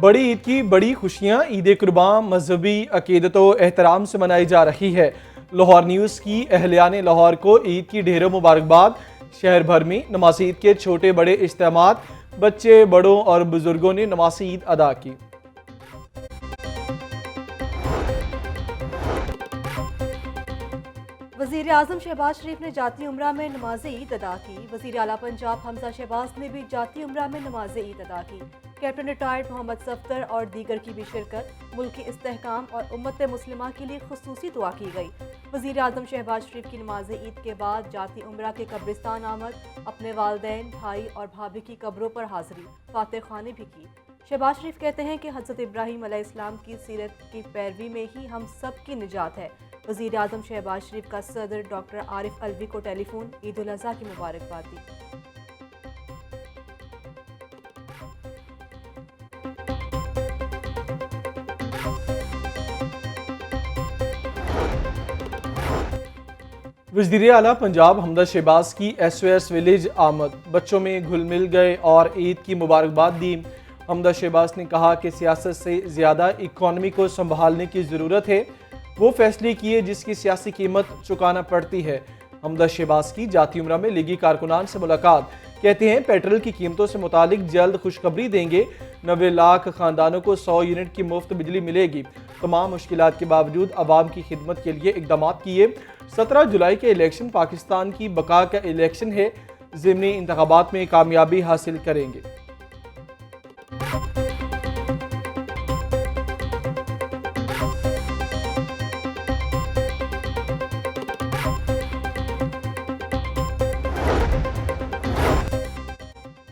बड़ी ईद की बड़ी खुशियां ईद कुर्बान मजहबी अकीदत व एहतराम से मनाई जा रही है। लाहौर न्यूज़ की अहलियान लाहौर को ईद की ढेरों मुबारकबाद। शहर भर में नमाज ईद के छोटे बड़े इज्तिमात, बच्चे बड़ों और बुजुर्गों ने नमाज ईद अदा की। वज़ीर आज़म शहबाज शरीफ ने जाती उम्रा में नमाज ईद अदा की। वज़ीर आला पंजाब हमजा शहबाज ने भी जाती उम्रा में नमाज ईद अदा की। कैप्टन रिटायर्ड मोहम्मद सफ्दर और दीगर की भी शिरकत। मुल्क के इस्तेहकाम और उम्मत मुस्लिमा के लिए खुसूसी दुआ की गई। वज़ीर आज़म शहबाज शरीफ की नमाज ईद के बाद जाती उम्रा के कब्रिस्तान आमद, अपने वालदैन, भाई और भाभी की कब्रों पर हाज़री, फातिह ख़्वानी भी की। शहबाज शरीफ कहते हैं कि हज़रत इब्राहीम अलैहिस्सलाम की सीरत की पैरवी में ही हम सब की निजात है। वज़ीर आज़म शहबाज शरीफ का सदर डॉक्टर आरिफ अलवी को टेलीफोन ईद उल अज़हा की मुबारकबाद दी। वज़ीर आला पंजाब हमजा शहबाज की SOS विलेज आमद, बच्चों में घुल मिल गए और ईद की मुबारकबाद दी। हमजा शहबाज ने कहा कि सियासत से ज़्यादा इकॉनमी को संभालने की ज़रूरत है। वो फैसले किए जिसकी सियासी कीमत चुकाना पड़ती है। हमजा शहबाज की जाती उम्रा में लीगी कारकुनान से मुलाकात, कहते हैं पेट्रोल की कीमतों से मुतालिक जल्द खुशखबरी देंगे। 90 लाख खानदानों को 100 यूनिट की मुफ्त बिजली मिलेगी। तमाम मुश्किलात के बावजूद अवाम की खिदमत के लिए इकदाम किए। 17 जुलाई के इलेक्शन पाकिस्तान की बका का इलेक्शन है। ज़िमनी इंतखाबात में कामयाबी हासिल करेंगे।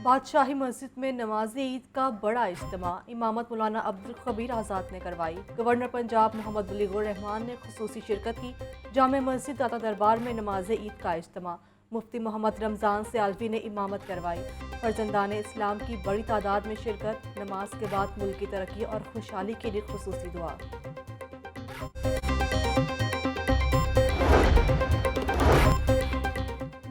बादशाही मस्जिद में नमाज ईद का बड़ा इज्तिमा इमामत मौलाना अब्दुल खबीर आज़ाद ने करवाई। गवर्नर पंजाब मोहम्मद बुलीगुर रहमान ने खुसूसी शिरकत की। जामे मस्जिद दाता दरबार में नमाज ईद का इज्तिमा मुफ्ती मोहम्मद रमज़ान सियालवी ने इमामत करवाई। फर्जंदान इस्लाम की बड़ी तादाद में शिरकत। नमाज के बाद मुल्क की तरक्की और खुशहाली के लिए खुसूसी दुआ।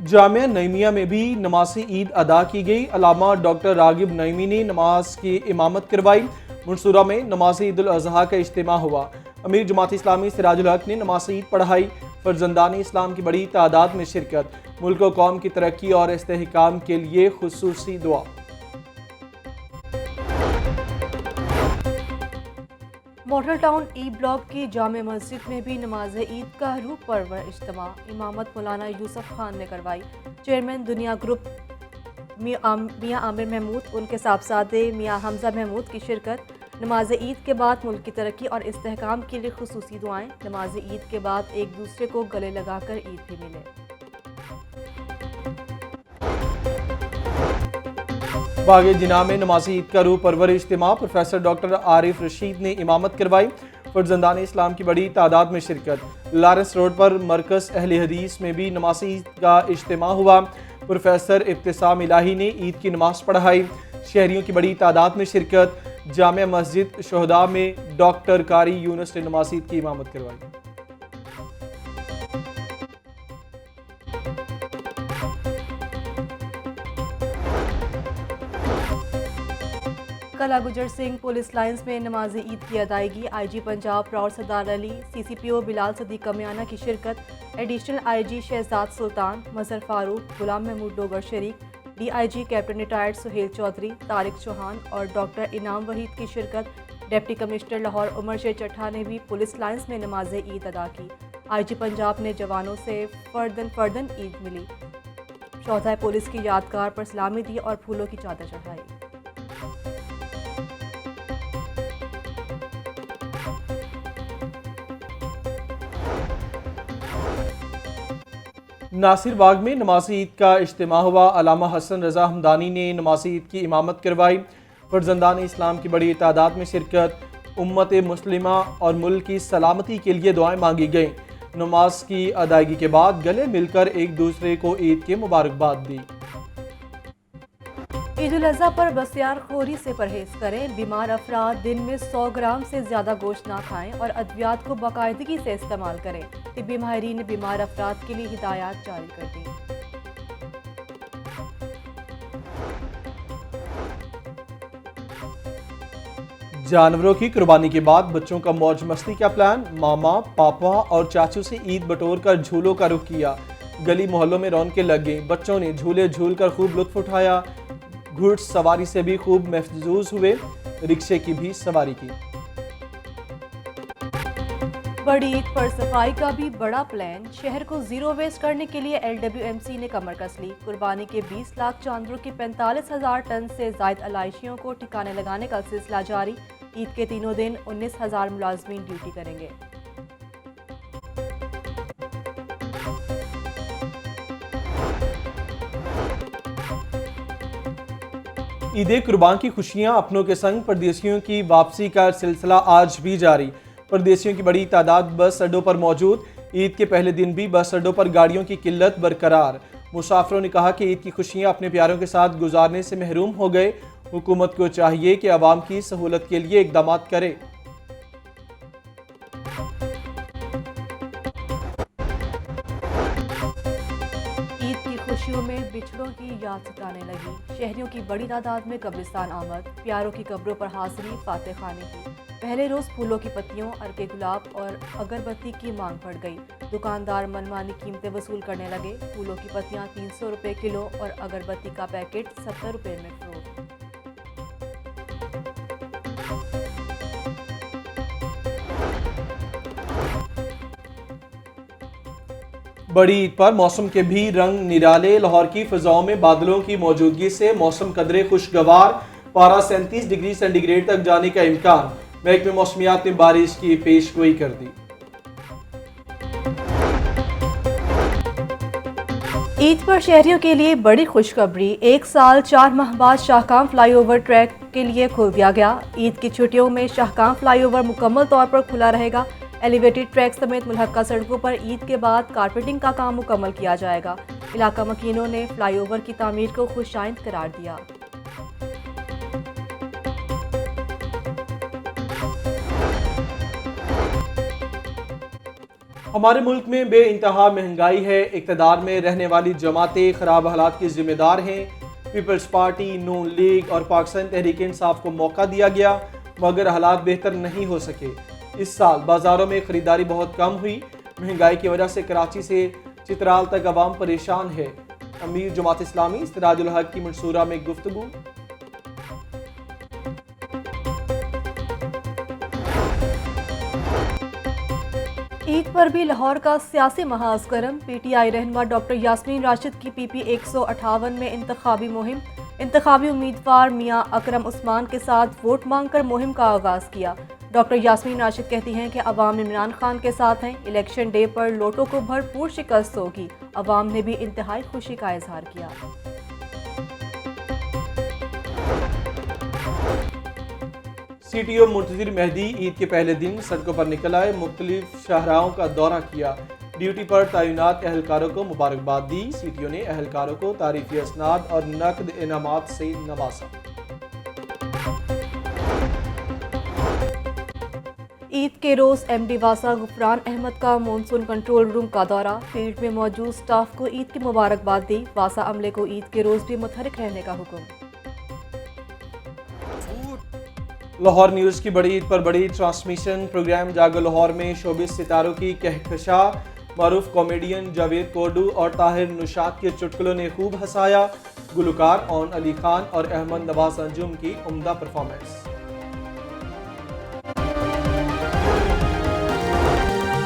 जामिया नईमिया में भी नमाज ईद अदा की गई। अल्लामा डॉक्टर रागिब नईमी ने नमाज की इमामत करवाई। मंसूरा में नमाज ईद उल अज़हा का इज्तिमा हुआ। अमीर जमात इस्लामी सिराजुल हक ने नमाज ईद पढ़ाई। फर्जंदान इस्लाम की बड़ी तादाद में शिरकत। मुल्क और कौम की तरक्की और इस्तेहकाम के लिए खुसूसी दुआ। मॉडल टाउन ई ब्लॉक की जामे मस्जिद में भी नमाज ईद का रूह परवर इज्तिमा इमामत मौलाना यूसुफ खान ने करवाई। चेयरमैन दुनिया ग्रुप मियाँ आमिर महमूद, उनके साहबजादे मियाँ हमजा महमूद की शिरकत। नमाज ईद के बाद मुल्क की तरक्की और इस्तेहकाम के लिए खुसूसी दुआएं। नमाज ईद के बाद एक दूसरे को गले लगाकर ईद भी मिले। बागे जिना में नमाज़ी ईद का रूह परवर इज्तिमा प्रोफेसर डॉक्टर आरिफ रशीद ने इमामत करवाई। फर्जंदान इस्लाम की बड़ी तादाद में शिरकत। लारेंस रोड पर मरकज़ अहले हदीस में भी नमाज़ी ईद का इज्तिमा हुआ। प्रोफेसर इब्तिसाम इलाही ने ईद की नमाज पढ़ाई। शहरियों की बड़ी तादाद में शिरकत। जामिया मस्जिद शोहदा में डॉक्टर कारी यूनुस ने नमाज़ी ईद की इमामत करवाई। कला गुजर सिंह पुलिस लाइंस में नमाज ईद की अदायगी। IG पंजाब प्राउड सरदार अली, CCPO बिलाल सदीक कमियाना की शिरकत। एडिशनल IG शहजाद सुल्तान, मजहर फारूक, गुलाम महमूद डोगर शरीक, DIG captain retired Suhail Chaudhry, Tariq Chauhan और डॉक्टर इनाम वहीद की शिरकत। डिप्टी कमिश्नर लाहौर उमर शेर चट्ठा ने भी पुलिस लाइंस में नमाज ईद अदा की। IG पंजाब ने जवानों से फर्दन ईद मिली। शोहदाए पुलिस की यादगार पर सलामी दी और फूलों की चादर चढ़ाई। नासिर बाग में नमाज़ी ईद का इज्तिमा हुआ। अल्लामा हसन रज़ा हमदानी ने नमाज़ी ईद की इमामत करवाई। फर्जंदान इस्लाम की बड़ी तादाद में शिरकत। उम्मत मुस्लिमा और मुल्क की सलामती के लिए दुआएं मांगी गईं। नमाज की अदायगी के बाद गले मिलकर एक दूसरे को ईद की मुबारकबाद दी। ईद उल अज़हा पर बसियारखोरी से परहेज करें। बीमार अफराद दिन में 100 ग्राम से ज़्यादा गोश्त ना खाएं और अद्वियात को बाकायदगी से इस्तेमाल करें। तिब्बी माहिरीन ने बीमार अफराद के लिए हिदायत जारी कर दी। जानवरों की कुर्बानी के बाद बच्चों का मौज मस्ती का प्लान। मामा, पापा और चाचू से ईद बटोर कर झूलों का रुख किया। गली मोहल्लों में रौनकें लग गईं। बच्चों ने झूले झूल कर खूब लुत्फ उठाया। घुड़सवारी से भी खूब महफूज हुए। रिक्शे की भी सवारी की। बड़ी ईद पर सफाई का भी बड़ा प्लान। शहर को जीरो वेस्ट करने के लिए LWMC ने कमर कस ली। कुर्बानी के 20 लाख जानवरों की 45,000 टन से जायद अलाइशियों को ठिकाने लगाने का सिलसिला जारी। ईद के तीनों दिन 19,000 मुलाजमीन ड्यूटी करेंगे। ईद कुर्बान की खुशियां अपनों के संग परदेशियों की वापसी का सिलसिला आज भी जारी। परदेशियों की बड़ी तादाद बस अड्डों पर मौजूद। ईद के पहले दिन भी बस अड्डों पर गाड़ियों की किल्लत बरकरार। मुसाफिरों ने कहा कि ईद की खुशियां अपने प्यारों के साथ गुजारने से महरूम हो गए। हुकूमत को चाहिए कि आवाम की सहूलत के लिए इकदाम करे। ईद की खुशियों में बिछड़ों की याद सताने लगी। शहरियों की बड़ी तादाद में कब्रिस्तान आमद। प्यारों की कब्रों पर हाजिरी फाते खाने की। पहले रोज फूलों की पत्तियों, अर्के गुलाब और अगरबत्ती की मांग बढ़ गई। दुकानदार मनमानी कीमतें वसूल करने लगे। फूलों की पत्तियां 300 रुपये किलो और अगरबत्ती का पैकेट 70 रुपये में फरोख्त। बड़ी ईद पर मौसम के भी रंग निराले। लाहौर की फिजाओं में बादलों की मौजूदगी से मौसम कदरे खुशगवार। पारा 37 डिग्री सेंटीग्रेड तक जाने का इम्कान। महकमे मौसमियात ने बारिश की पेशगोई कर दी। ईद पर शहरियों के लिए बड़ी खुशखबरी। 1 साल 4 माह बाद शाहकाम फ्लाईओवर ट्रैक के लिए खोल दिया गया। ईद की छुट्टियों में शाहकाम फ्लाईओवर मुकम्मल तौर पर खुला रहेगा। एलिवेटेड ट्रैक समेत मुल्हक्का सड़कों पर ईद के बाद कारपेटिंग का काम मुकम्मल किया जाएगा। इलाका मकीनों ने फ्लाईओवर की तामीर को खुशाइंद करार दिया। हमारे मुल्क में बेइंतहा महंगाई है। इक़्तिदार में रहने वाली जमातें खराब हालात की जिम्मेदार हैं। पीपल्स पार्टी, नून लीग और पाकिस्तान तहरीक इंसाफ को मौका दिया गया मगर हालात बेहतर नहीं हो सके। इस साल बाजारों में खरीदारी बहुत कम हुई। महंगाई की वजह से कराची से चित्राल तक अवाम परेशान है। अमीर जमात इस्लामी सिराजुल हक की मंसूरा में गुफ्तगू। ईद पर भी लाहौर का सियासी महाज गर्म। PTI रहनुमा डॉक्टर यास्मीन राशिद की PP 158 में इंतखाबी मुहिम। इंतखाबी उम्मीदवार मियां अकरम उस्मान के साथ वोट मांगकर मुहिम का आगाज किया। डॉक्टर यास्मीन राशिद कहती हैं कि अवाम इमरान खान के साथ हैं। इलेक्शन डे पर लोटों को भरपूर शिकस्त होगी। अवाम ने भी इंतहाई खुशी का इजहार किया। CTO मुंतजिर मेहदी ईद के पहले दिन सड़कों पर निकल आए। मुख्तलिफ शाहराहों का दौरा किया। ड्यूटी पर तैनात एहलकारों को मुबारकबाद दी। CTO ने एहलकारों को तारीफी असनाद और नकद इनामात से नवाजा। ईद के रोज MD वासा गुफरान अहमद का मॉनसून कंट्रोल रूम का दौरा। फील्ड में मौजूद स्टाफ को ईद की मुबारकबाद दी। वासा अमले को ईद के रोज भी मुतहरिक रहने का हुक्म। लाहौर न्यूज़ की बड़ी ईद पर बड़ी ट्रांसमिशन। प्रोग्राम जागो लाहौर में शोबिस सितारों की कहकशा। मारूफ कॉमेडियन जावेद कोडू और ताहिर नुशात के चुटकुलों ने खूब हंसाया। गुलकार ओन अली खान और अहमद नवाज अंजुम की उम्दा परफॉर्मेंस।